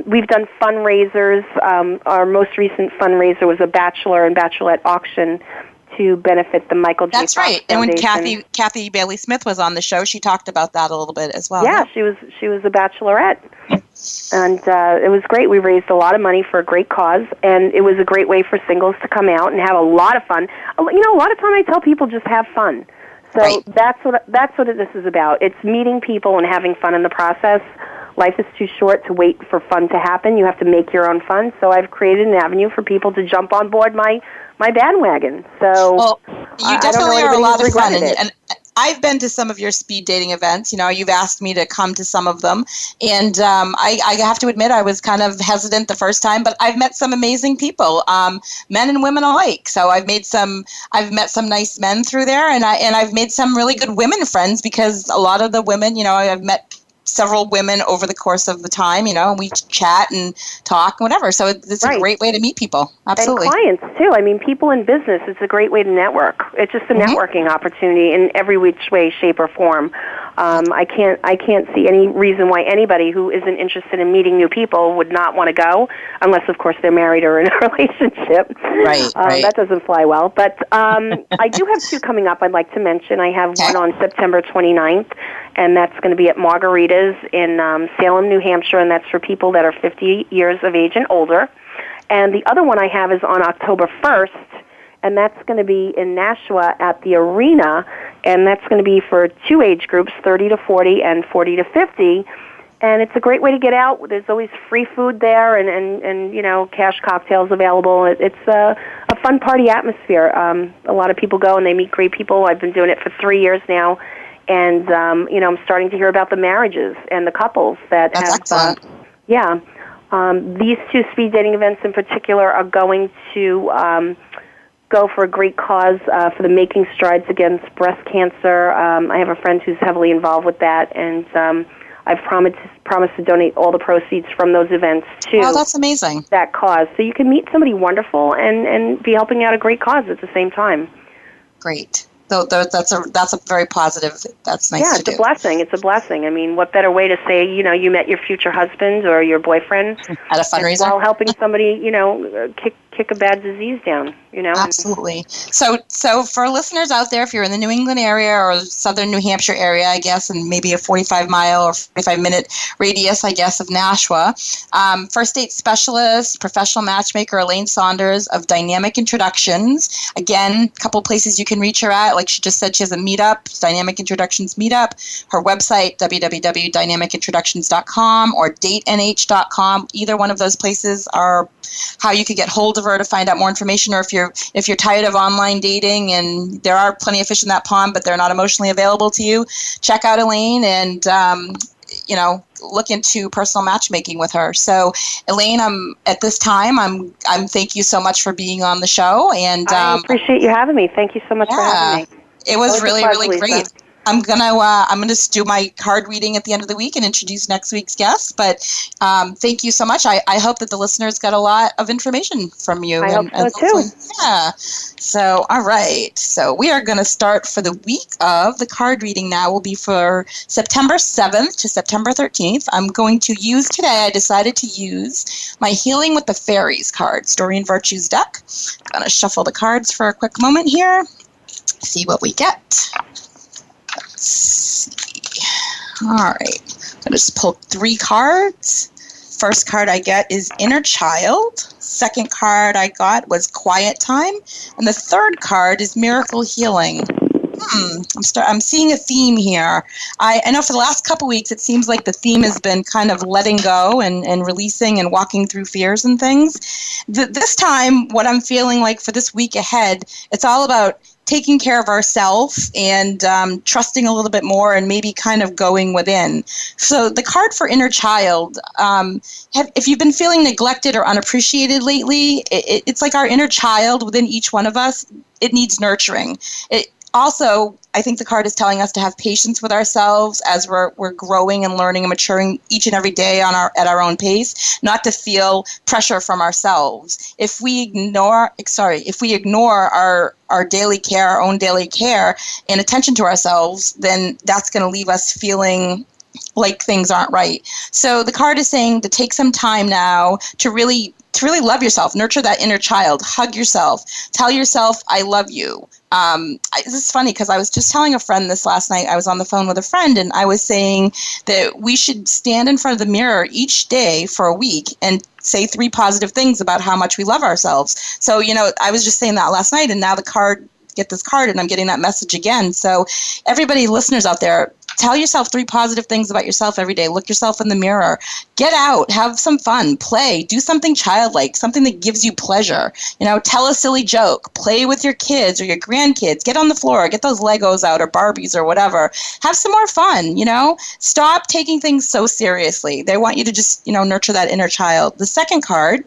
We've done fundraisers. Our most recent fundraiser was a bachelor and bachelorette auction to benefit the Michael J. That's Fox right. And when Foundation. Kathy Bailey Smith was on the show, she talked about that a little bit as well. Yeah, she was a bachelorette. And it was great. We raised a lot of money for a great cause, and it was a great way for singles to come out and have a lot of fun. You know, a lot of time I tell people just have fun. So that's what this is about. It's meeting people and having fun in the process. Life is too short to wait for fun to happen. You have to make your own fun. So I've created an avenue for people to jump on board my bandwagon. So you definitely are a lot of fun, and I've been to some of your speed dating events. You know, you've asked me to come to some of them, and I have to admit I was kind of hesitant the first time, but I've met some amazing people, men and women alike. So I've met some nice men through there, and I've made some really good women friends, because a lot of the women, you know, I've met several women over the course of the time, you know, and we chat and talk and whatever. So it's a great way to meet people. Absolutely. And clients, too. I mean, people in business, it's a great way to network. It's just a networking opportunity in every which way, shape, or form. I can't see any reason why anybody who isn't interested in meeting new people would not want to go, unless, of course, they're married or in a relationship. Right. That doesn't fly well. But I do have two coming up I'd like to mention. I have one on September 29th, and that's going to be at Margarita's in Salem, New Hampshire, and that's for people that are 50 years of age and older. And the other one I have is on October 1st, and that's going to be in Nashua at the Arena, and that's going to be for two age groups, 30 to 40 and 40 to 50. And it's a great way to get out. There's always free food there and you know, cash cocktails available. It's a fun party atmosphere. A lot of people go and they meet great people. I've been doing it for 3 years now. And, you know, I'm starting to hear about the marriages and the couples that have... excellent. These two speed dating events in particular are going to go for a great cause for the Making Strides Against Breast Cancer. I have a friend who's heavily involved with that, and I've promised to donate all the proceeds from those events to that's amazing. That cause. So you can meet somebody wonderful and be helping out a great cause at the same time. Great. So that's a very positive. That's nice to do. Yeah, it's a blessing. It's a blessing. I mean, what better way to say, you know, you met your future husband or your boyfriend at a fundraiser while helping somebody, you know, kick a bad disease down, you know? Absolutely. So for listeners out there, if you're in the New England area or southern New Hampshire area, I guess, and maybe a 45-mile or 45-minute radius, I guess, of Nashua, first date specialist, professional matchmaker Elaine Saunders of Dynamic Introductions. Again, a couple places you can reach her at. Like she just said, she has a meetup, Dynamic Introductions Meetup. Her website, www.dynamicintroductions.com or datenh.com. Either one of those places are how you could get hold of her to find out more information, or if you're tired of online dating and there are plenty of fish in that pond, but they're not emotionally available to you, check out Elaine and you know, look into personal matchmaking with her. So, Elaine, at this time, I'm thank you so much for being on the show, and I appreciate you having me. Thank you so much for having me. It was really, really great. I'm gonna just do my card reading at the end of the week and introduce next week's guest. But thank you so much. I hope that the listeners got a lot of information from you. I hope so too. Yeah. So all right. So we are going to start for the week of the card reading. Now will be for September 7th to September 13th. I'm going to use today. I decided to use my Healing with the Fairies card, Story and Virtues deck. I'm going to shuffle the cards for a quick moment here. See what we get. Let's see. All right. I just pulled 3 cards. First card I get is Inner Child. Second card I got was Quiet Time. And the third card is Miracle Healing. I'm seeing a theme here. I know for the last couple weeks, it seems like the theme has been kind of letting go and releasing and walking through fears and things. This time, what I'm feeling like for this week ahead, it's all about taking care of ourselves and trusting a little bit more and maybe kind of going within. So the card for inner child, if you've been feeling neglected or unappreciated lately, it's like our inner child within each one of us, it needs nurturing. Also, I think the card is telling us to have patience with ourselves as we're growing and learning and maturing each and every day at our own pace, not to feel pressure from ourselves. If we ignore our daily care, our own daily care and attention to ourselves, then that's going to leave us feeling like things aren't right. So the card is saying to take some time now to really love yourself, nurture that inner child, hug yourself, tell yourself, I love you. This is funny because I was just telling a friend this last night. I was on the phone with a friend and I was saying that we should stand in front of the mirror each day for a week and say 3 positive things about how much we love ourselves. So, I was just saying that last night and now get this card and I'm getting that message again. So everybody, listeners out there, tell yourself 3 positive things about yourself every day. Look yourself in the mirror. Get out, have some fun, play, do something childlike, something that gives you pleasure. Tell a silly joke, play with your kids or your grandkids, get on the floor, get those Legos out or Barbies or whatever. Have some more fun, Stop taking things so seriously. They want you to just, nurture that inner child. The second card,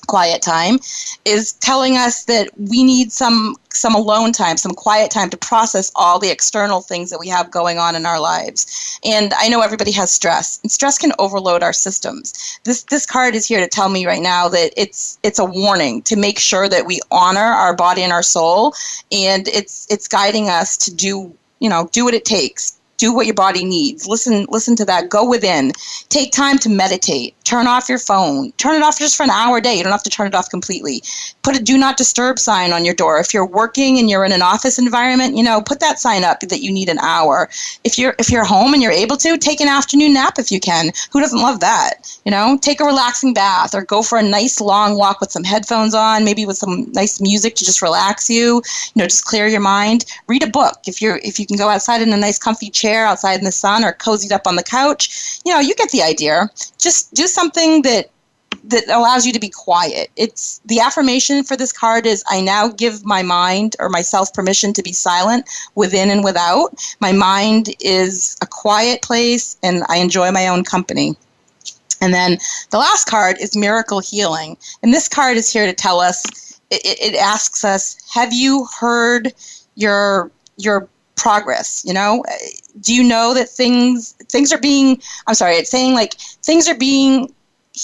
quiet time, is telling us that we need some alone time, some quiet time to process all the external things that we have going on in our lives. And I know everybody has stress, and stress can overload our systems. This card is here to tell me right now that it's a warning to make sure that we honor our body and our soul, and it's guiding us to do what it takes. Do what your body needs. Listen to that. Go within. Take time to meditate. Turn off your phone. Turn it off just for an hour a day. You don't have to turn it off completely. Put a do not disturb sign on your door. If you're working and you're in an office environment, put that sign up that you need an hour. If you're home and you're able to, take an afternoon nap if you can. Who doesn't love that? Take a relaxing bath or go for a nice long walk with some headphones on, maybe with some nice music to just relax you, just clear your mind. Read a book. If you can go outside in a nice comfy chair outside in the sun or cozied up on the couch, you get the idea. Just do something that allows you to be quiet. It's the affirmation for this card is I now give my mind or myself permission to be silent within and without. My mind is a quiet place and I enjoy my own company. And then the last card is miracle healing. And this card is here to tell us, it asks us, have you heard your progress? Do you know that things are being, it's saying like things are being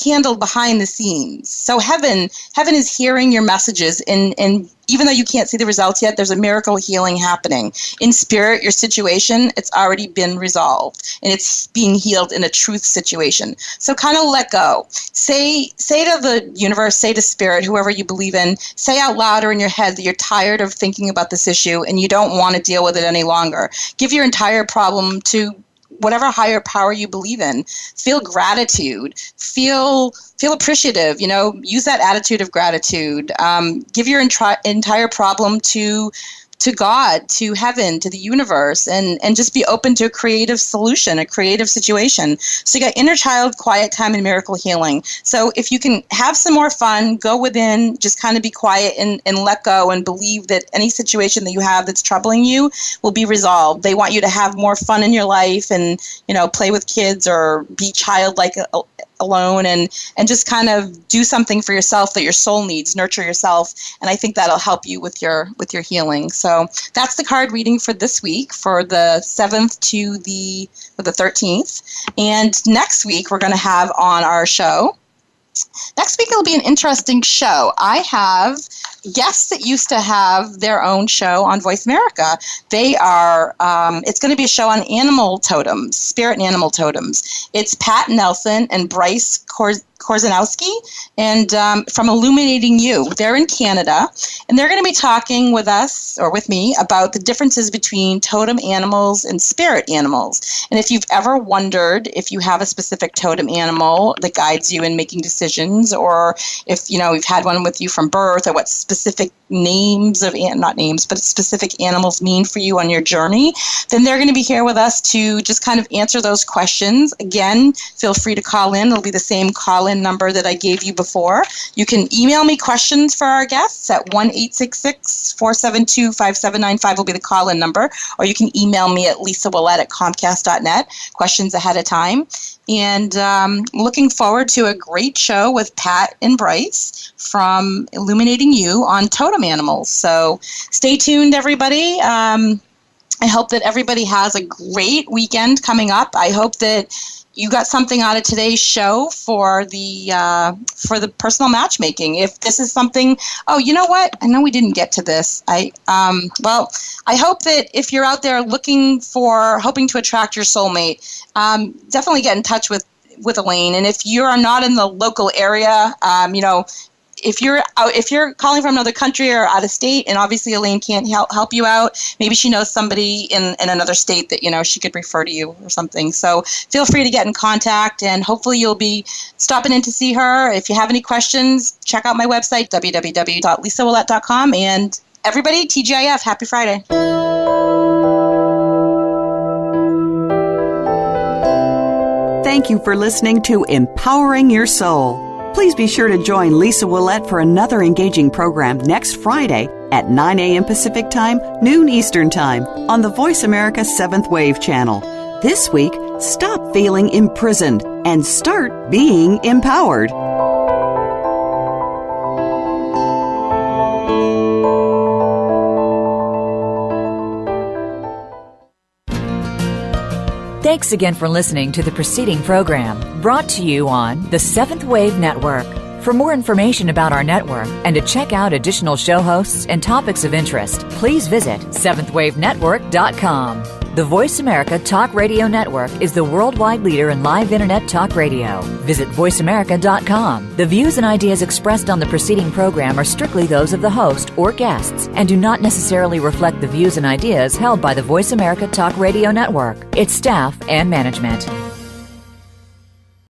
handled behind the scenes. So heaven is hearing your messages and even though you can't see the results yet, there's a miracle healing happening. In spirit, your situation, it's already been resolved and it's being healed in a truth situation. So kind of let go. Say to the universe, say to spirit, whoever you believe in, say out loud or in your head that you're tired of thinking about this issue and you don't want to deal with it any longer. Give your entire problem to whatever higher power you believe in. Feel gratitude. Feel appreciative. Use that attitude of gratitude. Give your entire problem to God, to heaven, to the universe, and just be open to a creative solution, a creative situation. So you got inner child, quiet time, and miracle healing. So if you can have some more fun, go within, just kind of be quiet and let go and believe that any situation that you have that's troubling you will be resolved. They want you to have more fun in your life and, play with kids or be childlike alone and just kind of do something for yourself that your soul needs, nurture yourself. And I think that'll help you with your healing. So that's the card reading for this week for the 7th to the 13th. And next week we're going to have on our show. Next week it'll be an interesting show. I have guests that used to have their own show on Voice America. They are, it's going to be a show on animal totems, spirit and animal totems. It's Pat Nelson and Bryce Korzanowski and from Illuminating You. They're in Canada, and they're going to be talking with us, or with me, about the differences between totem animals and spirit animals. And if you've ever wondered if you have a specific totem animal that guides you in making decisions, or if, you've had one with you from birth, or what specific names of, not names, but specific animals mean for you on your journey, then they're going to be here with us to just kind of answer those questions. Again, feel free to call in. It'll be the same call-in number that I gave you before. You can email me questions for our guests at 1-866-472-5795 will be the call-in number, or you can email me at lisawillette@comcast.net, questions ahead of time. And looking forward to a great show with Pat and Bryce from Illuminating You on totem animals. So stay tuned, everybody. I hope that everybody has a great weekend coming up. I hope that you got something out of today's show for the personal matchmaking. If this is something, you know what? I know we didn't get to this. I hope that if you're out there hoping to attract your soulmate, definitely get in touch with Elaine. And if you are not in the local area, if you're calling from another country or out of state, and obviously Elaine can't help you out, maybe she knows somebody in another state that she could refer to you or something. So feel free to get in contact, and hopefully you'll be stopping in to see her. If you have any questions, check out my website, www.lisawillette.com. And everybody, TGIF, happy Friday. Thank you for listening to Empowering Your Soul. Please be sure to join Lisa Ouellet for another engaging program next Friday at 9 a.m. Pacific Time, noon Eastern Time on the Voice America 7th Wave channel. This week, stop feeling imprisoned and start being empowered. Thanks again for listening to the preceding program, brought to you on the 7th Wave Network. For more information about our network and to check out additional show hosts and topics of interest, please visit 7thwavenetwork.com. The Voice America Talk Radio Network is the worldwide leader in live Internet talk radio. Visit voiceamerica.com. The views and ideas expressed on the preceding program are strictly those of the host or guests and do not necessarily reflect the views and ideas held by the Voice America Talk Radio Network, its staff, and management.